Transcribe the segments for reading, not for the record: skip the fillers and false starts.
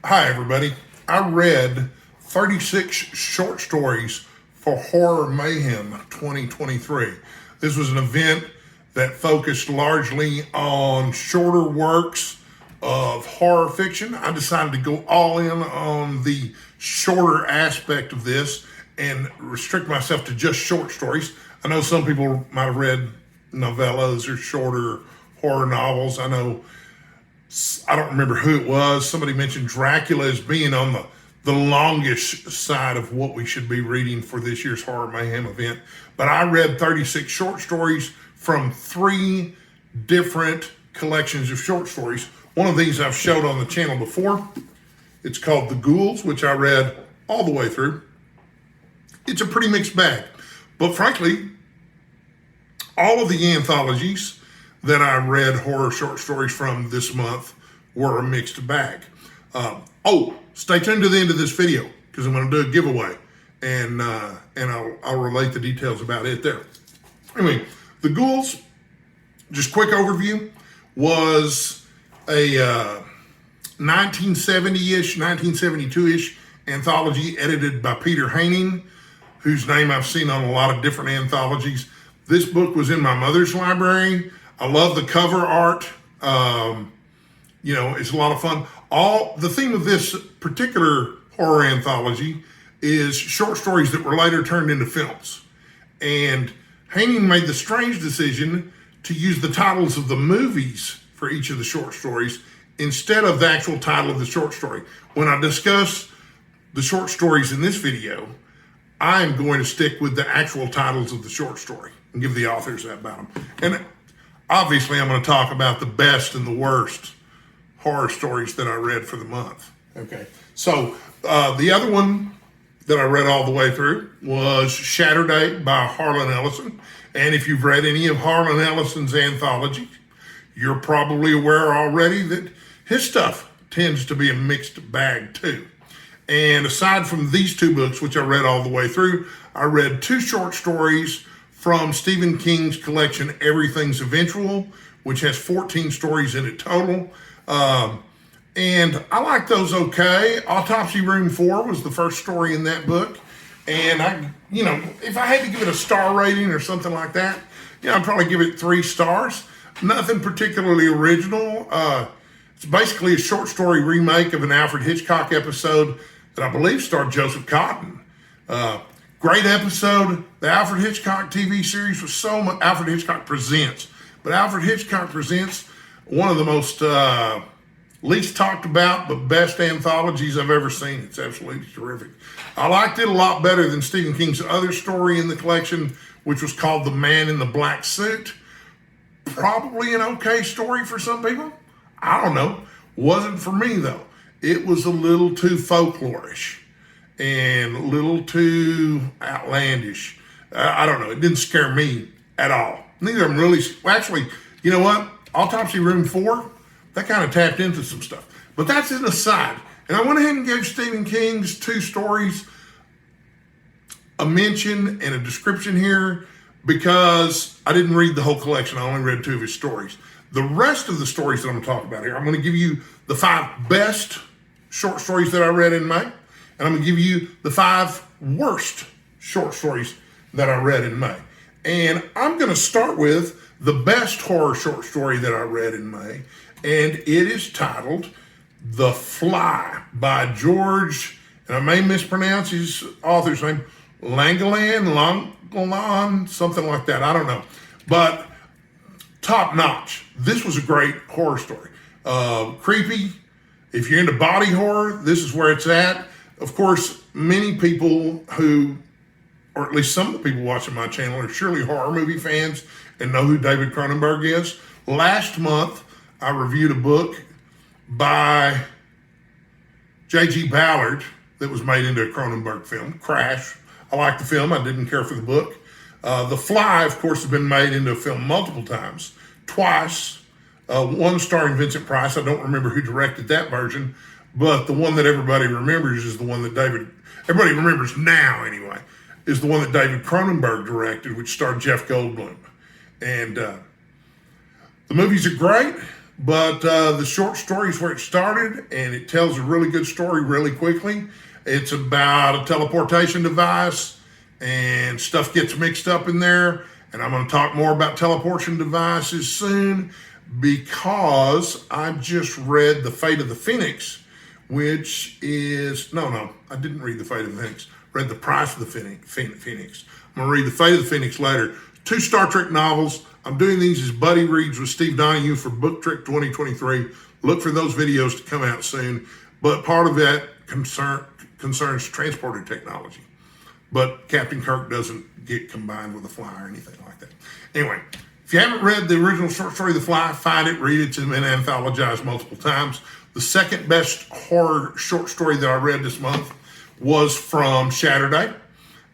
Hi, everybody. I read 36 short stories for Horror Mayhem 2023. This was an event that focused largely on shorter works of horror fiction. I decided to go all in on the shorter aspect of this and restrict myself to just short stories. I know some people might have read novellas or shorter horror novels. I don't remember who it was. Somebody mentioned Dracula as being on the longish side of what we should be reading for this year's Horror Mayhem event. But I read 36 short stories from 3 different collections of short stories. One of these I've showed on the channel before. It's called The Ghouls, which I read all the way through. It's a pretty mixed bag. But frankly, all of the anthologies that I read horror short stories from this month were a mixed bag. Stay tuned to the end of this video because I'm going to do a giveaway and I'll relate the details about it there. Anyway, The Ghouls, just quick overview, was a 1970-ish, 1972-ish anthology edited by Peter Haining, whose name I've seen on a lot of different anthologies. This book was in my mother's library. I love the cover art. It's a lot of fun. The theme of this particular horror anthology is short stories that were later turned into films. And Haining made the strange decision to use the titles of the movies for each of the short stories instead of the actual title of the short story. When I discuss the short stories in this video, I'm going to stick with the actual titles of the short story and give the authors that about them. And obviously, I'm going to talk about the best and the worst horror stories that I read for the month. Okay, so the other one that I read all the way through was Shatterday by Harlan Ellison. And if you've read any of Harlan Ellison's anthologies, you're probably aware already that his stuff tends to be a mixed bag too. And aside from these 2 books, which I read all the way through, I read 2 short stories from Stephen King's collection, Everything's Eventual, which has 14 stories in it total. And I like those okay. Autopsy Room 4 was the first story in that book. And if I had to give it a star rating or something like that, I'd probably give it 3 stars. Nothing particularly original. It's basically a short story remake of an Alfred Hitchcock episode that I believe starred Joseph Cotten. Great episode. The Alfred Hitchcock TV series was so much. Alfred Hitchcock Presents. But Alfred Hitchcock Presents, one of the most least talked about but best anthologies I've ever seen. It's absolutely terrific. I liked it a lot better than Stephen King's other story in the collection, which was called The Man in the Black Suit. Probably an okay story for some people. I don't know. Wasn't for me, though. It was a little too folklorish and a little too outlandish. I don't know. It didn't scare me at all. Neither of them really. Well, actually, you know what? Autopsy Room 4, that kind of tapped into some stuff. But that's an aside. And I went ahead and gave Stephen King's 2 stories a mention and a description here because I didn't read the whole collection. I only read 2 of his stories. The rest of the stories that I'm going to talk about here, I'm going to give you the 5 best short stories that I read in May. And I'm going to give you the 5 worst short stories that I read in May. And I'm going to start with the best horror short story that I read in May. And it is titled The Fly by George, and I may mispronounce his author's name, Langelaan, something like that. I don't know. But top notch. This was a great horror story. Creepy. If you're into body horror, this is where it's at. Of course, many people who, or at least some of the people watching my channel, are surely horror movie fans and know who David Cronenberg is. Last month, I reviewed a book by J.G. Ballard that was made into a Cronenberg film, Crash. I liked the film. I didn't care for the book. The Fly, of course, has been made into a film multiple times, twice. One starring Vincent Price. I don't remember who directed that version, but the one that everybody remembers is the one that everybody remembers now anyway, is the one that David Cronenberg directed, which starred Jeff Goldblum. And the movies are great. but the short story is where it started, and it tells a really good story really quickly. It's about a teleportation device, and stuff gets mixed up in there, and I'm going to talk more about teleportation devices soon, because I just read The Fate of the Phoenix, which is, no, I didn't read The Fate of the Phoenix. Read The Price of the Phoenix. I'm going to read The Fate of the Phoenix later. 2 Star Trek novels. I'm doing these as buddy reads with Steve Donahue for Book Trip 2023. Look for those videos to come out soon. But part of that concerns transporter technology. But Captain Kirk doesn't get combined with a fly or anything like that. Anyway, if you haven't read the original short story, The Fly, find it, read it. It's been anthologized multiple times. The second best horror short story that I read this month was from Shatterday,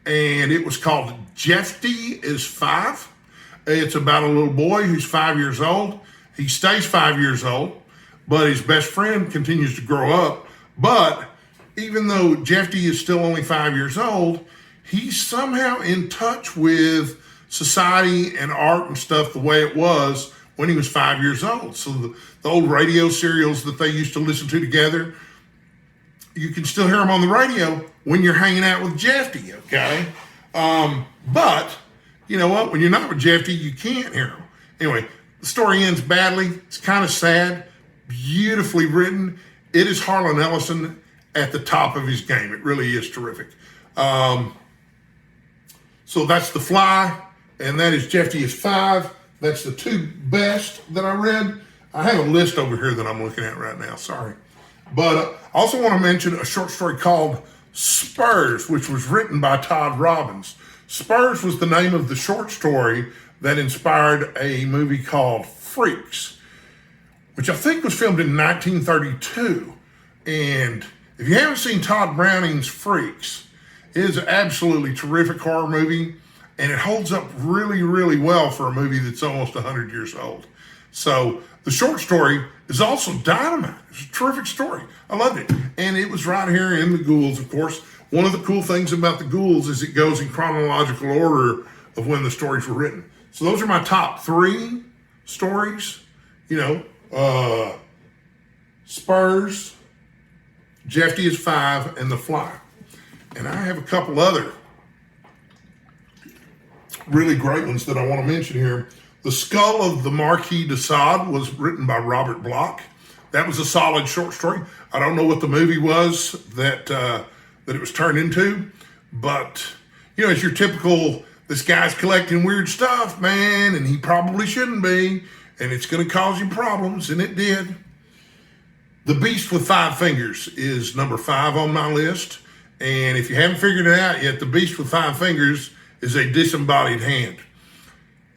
and it was called Jeffty is 5. It's about a little boy who's 5 years old. He stays 5 years old, but his best friend continues to grow up. But even though Jeffty is still only 5 years old, he's somehow in touch with society and art and stuff the way it was when he was 5 years old. So the old radio serials that they used to listen to together, you can still hear them on the radio when you're hanging out with Jeffty, okay? But you know what? When you're not with Jeffty, you can't hear him. Anyway, the story ends badly. It's kind of sad, beautifully written. It is Harlan Ellison at the top of his game. It really is terrific. So that's The Fly, and that is Jeffty is 5. That's the 2 best that I read. I have a list over here that I'm looking at right now. Sorry. But I also want to mention a short story called Spurs, which was written by Tod Robbins. Spurs was the name of the short story that inspired a movie called Freaks, which I think was filmed in 1932. And if you haven't seen Todd Browning's Freaks, it is an absolutely terrific horror movie, and it holds up really, really well for a movie that's almost 100 years old. So the short story is also dynamite. It's a terrific story. I loved it. And it was right here in the Ghouls, of course. One of the cool things about the Ghouls is it goes in chronological order of when the stories were written. So those are my top 3 stories. Spurs, Jeffty is 5, and The Fly. And I have a couple other really great ones that I want to mention here. The Skull of the Marquis de Sade was written by Robert Bloch. That was a solid short story. I don't know what the movie was that it was turned into, but it's your typical, this guy's collecting weird stuff, man, and he probably shouldn't be, and it's going to cause you problems, and it did. The Beast with 5 Fingers is number 5 on my list, and if you haven't figured it out yet, the Beast with 5 Fingers is a disembodied hand.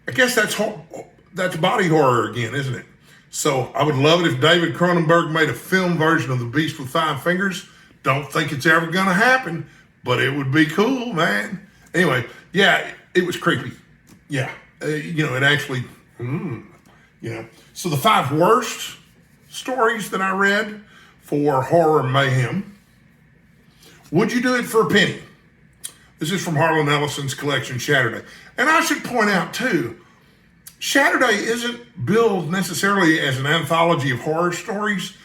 I guess that's body horror again, isn't it? So I would love it if David Cronenberg made a film version of The Beast with 5 Fingers. Don't think it's ever going to happen, but it would be cool, man. Anyway, yeah, it was creepy. Yeah, it actually, So the 5 worst stories that I read for horror mayhem. Would you do it for a penny? This is from Harlan Ellison's collection, Shatterday. And I should point out, too, Shatterday isn't billed necessarily as an anthology of horror stories.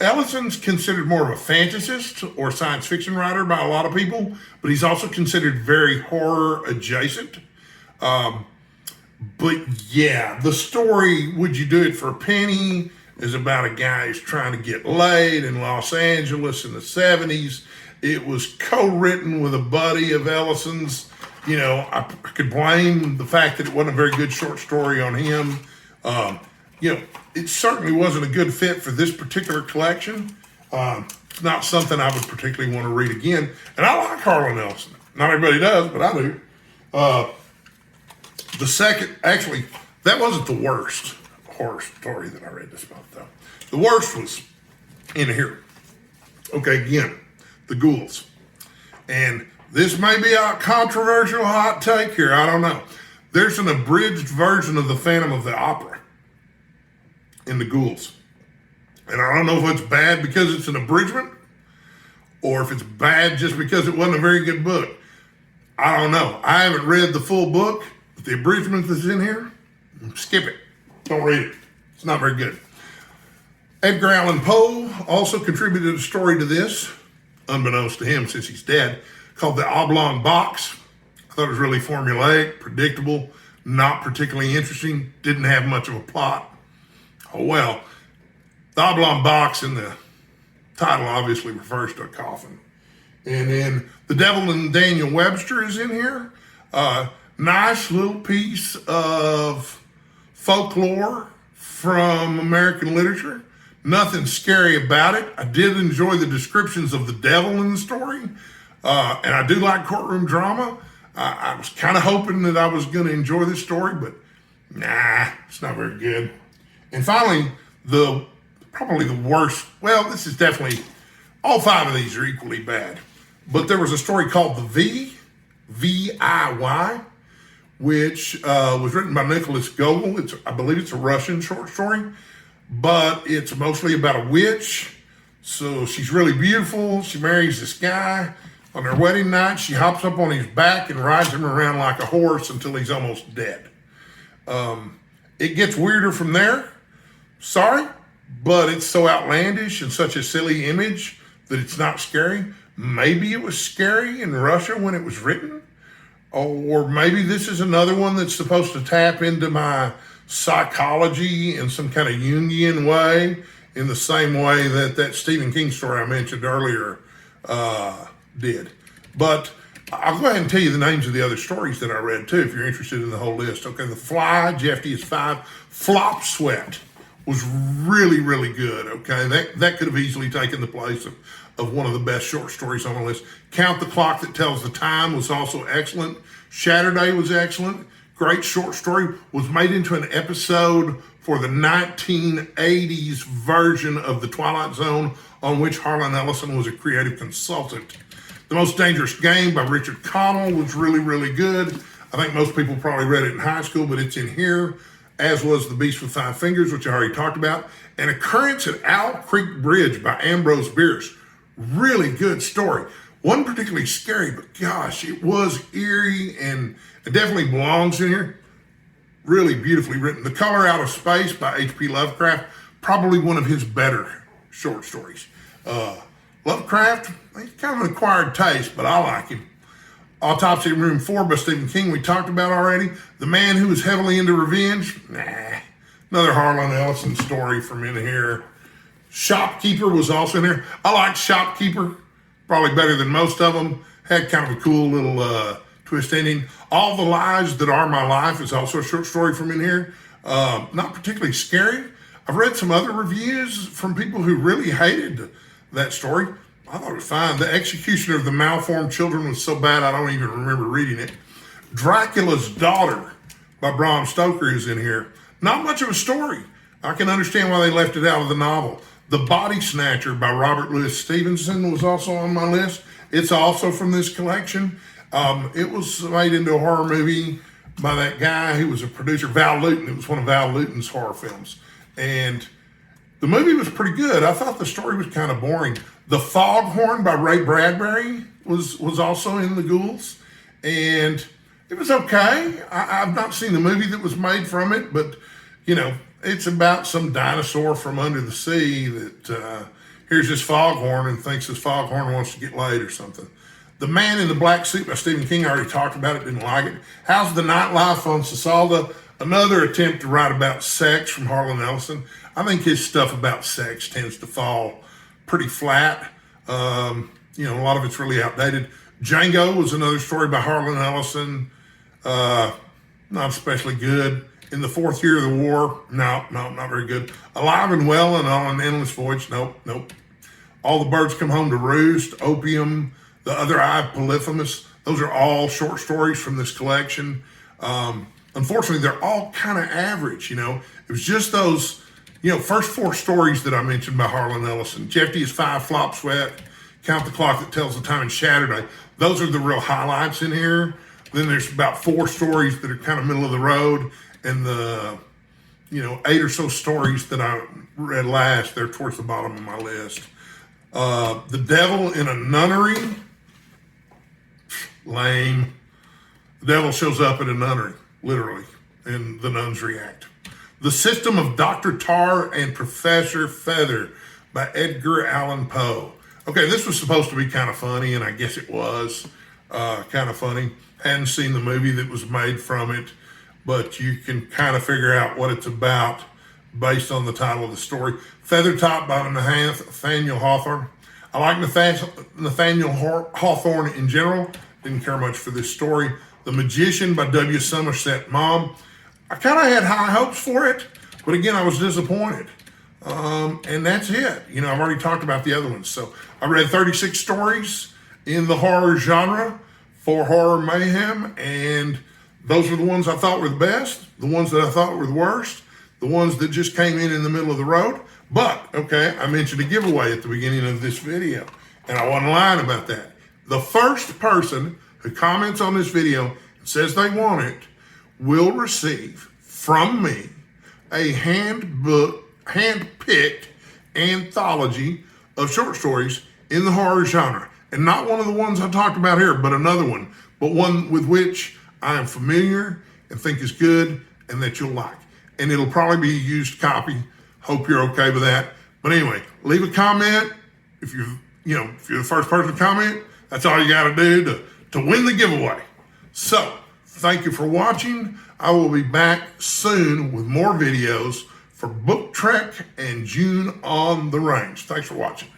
Ellison's considered more of a fantasist or science fiction writer by a lot of people, but he's also considered very horror adjacent. But yeah, the story, Would You Do It for a Penny, is about a guy who's trying to get laid in Los Angeles in the 70s. It was co-written with a buddy of Ellison's. I could blame the fact that it wasn't a very good short story on him. It certainly wasn't a good fit for this particular collection. It's not something I would particularly want to read again. And I like Harlan Ellison. Not everybody does, but I do. The second, actually, that wasn't the worst horror story that I read this month, though. The worst was in here. Okay, again, the Ghouls. And this may be a controversial hot take here. I don't know. There's an abridged version of the Phantom of the Opera in the Ghouls. And I don't know if it's bad because it's an abridgment or if it's bad just because it wasn't a very good book. I don't know. I haven't read the full book, but the abridgment that's in here, skip it. Don't read it. It's not very good. Edgar Allan Poe also contributed a story to this, unbeknownst to him since he's dead, called The Oblong Box. I thought it was really formulaic, predictable, not particularly interesting, didn't have much of a plot. Oh well, The Oblong Box in the title obviously refers to a coffin. And then The Devil and Daniel Webster is in here. Nice little piece of folklore from American literature. Nothing scary about it. I did enjoy the descriptions of the devil in the story. And I do like courtroom drama. I was kind of hoping that I was going to enjoy this story, but nah, it's not very good. And finally, probably the worst, well, this is definitely, all 5 of these are equally bad. But there was a story called The V-I-Y, which was written by Nicholas Gogol. I believe it's a Russian short story, but it's mostly about a witch. So she's really beautiful. She marries this guy. On their wedding night, she hops up on his back and rides him around like a horse until he's almost dead. It gets weirder from there. Sorry, but it's so outlandish and such a silly image that it's not scary. Maybe it was scary in Russia when it was written. Or maybe this is another one that's supposed to tap into my psychology in some kind of Jungian way, in the same way that Stephen King story I mentioned earlier did. But I'll go ahead and tell you the names of the other stories that I read too, if you're interested in the whole list. Okay, The Fly, Jeffty is 5. Flop Sweat was really, really good. Okay, that could have easily taken the place of one of the best short stories on the list. Count the Clock That Tells the Time was also excellent. Shatterday was excellent. Great short story. Was made into an episode for the 1980s version of The Twilight Zone, on which Harlan Ellison was a creative consultant. The Most Dangerous Game by Richard Connell was really, really good. I think most people probably read it in high school, but it's in here, as was The Beast with 5 Fingers, which I already talked about. An Occurrence at Owl Creek Bridge by Ambrose Bierce. Really good story. Wasn't particularly scary, but gosh, it was eerie and it definitely belongs in here. Really beautifully written. The Color Out of Space by H.P. Lovecraft, probably one of his better short stories. Lovecraft, he's kind of an acquired taste, but I like him. Autopsy Room 4 by Stephen King, we talked about already. The Man Who Was Heavily Into Revenge, another Harlan Ellison story from in here. Shopkeeper was also in here. I like Shopkeeper, probably better than most of them. Had kind of a cool little twist ending. All the Lies That Are My Life is also a short story from in here. Not particularly scary. I've read some other reviews from people who really hated that story. I thought it was fine. The Executioner of the Malformed Children was so bad I don't even remember reading it. Dracula's Daughter by Bram Stoker is in here. Not much of a story. I can understand why they left it out of the novel. The Body Snatcher by Robert Louis Stevenson was also on my list. It's also from this collection. It was made into a horror movie by that guy who was a producer, Val Lewton. It was one of Val Lewton's horror films. And the movie was pretty good. I thought the story was kind of boring. The Foghorn by Ray Bradbury was also in the Ghouls. And it was okay. I've not seen the movie that was made from it, but, you know, it's about some dinosaur from under the sea that hears this foghorn and thinks this foghorn wants to get laid or something. The Man in the Black Suit by Stephen King, I already talked about it, didn't like it. How's the Nightlife on Cisalda? Another attempt to write about sex from Harlan Ellison. I think his stuff about sex tends to fall pretty flat. You know, a lot of it's really outdated. Django was another story by Harlan Ellison. Not especially good. In the Fourth Year of the War, no, not very good. Alive and Well and On an Endless Voyage, nope. All the Birds Come Home to Roost, Opium, The Other Eye of Polyphemus, those are all short stories from this collection. Unfortunately, they're all kind of average, you know. It was just those, you know, first 4 stories that I mentioned by Harlan Ellison. Jeffty is 5, Flop Sweat, Count the Clock That Tells the Time, and Shatterday. Those are the real highlights in here. Then there's about 4 stories that are kind of middle of the road, and the, you know, 8 or so stories that I read last, they're towards the bottom of my list. The Devil in a Nunnery, lame. The devil shows up at a nunnery, literally, and the nuns react. The System of Dr. Tar and Professor Feather by Edgar Allan Poe. Okay, this was supposed to be kind of funny, and I guess it was kind of funny. Hadn't seen the movie that was made from it, but you can kind of figure out what it's about based on the title of the story. Feathertop by Nathaniel Hawthorne. I like Nathaniel Hawthorne in general. Didn't care much for this story. The Magician by W. Somerset Maugham. I kind of had high hopes for it, but again, I was disappointed. And that's it. You know, I've already talked about the other ones. So I read 36 stories in the horror genre for Horror Mayhem, and those were the ones I thought were the best, the ones that I thought were the worst, the ones that just came in the middle of the road. But, okay, I mentioned a giveaway at the beginning of this video, and I wasn't lying about that. The first person who comments on this video and says they want it will receive from me a hand-picked anthology of short stories in the horror genre. And not one of the ones I talked about here, but another one, but one with which I am familiar and think is good and that you'll like. And it'll probably be a used copy. Hope you're okay with that. But anyway, leave a comment. If you're the first person to comment, that's all you got to do to win the giveaway. So, thank you for watching. I will be back soon with more videos for Book Trek and June on the Range. Thanks for watching.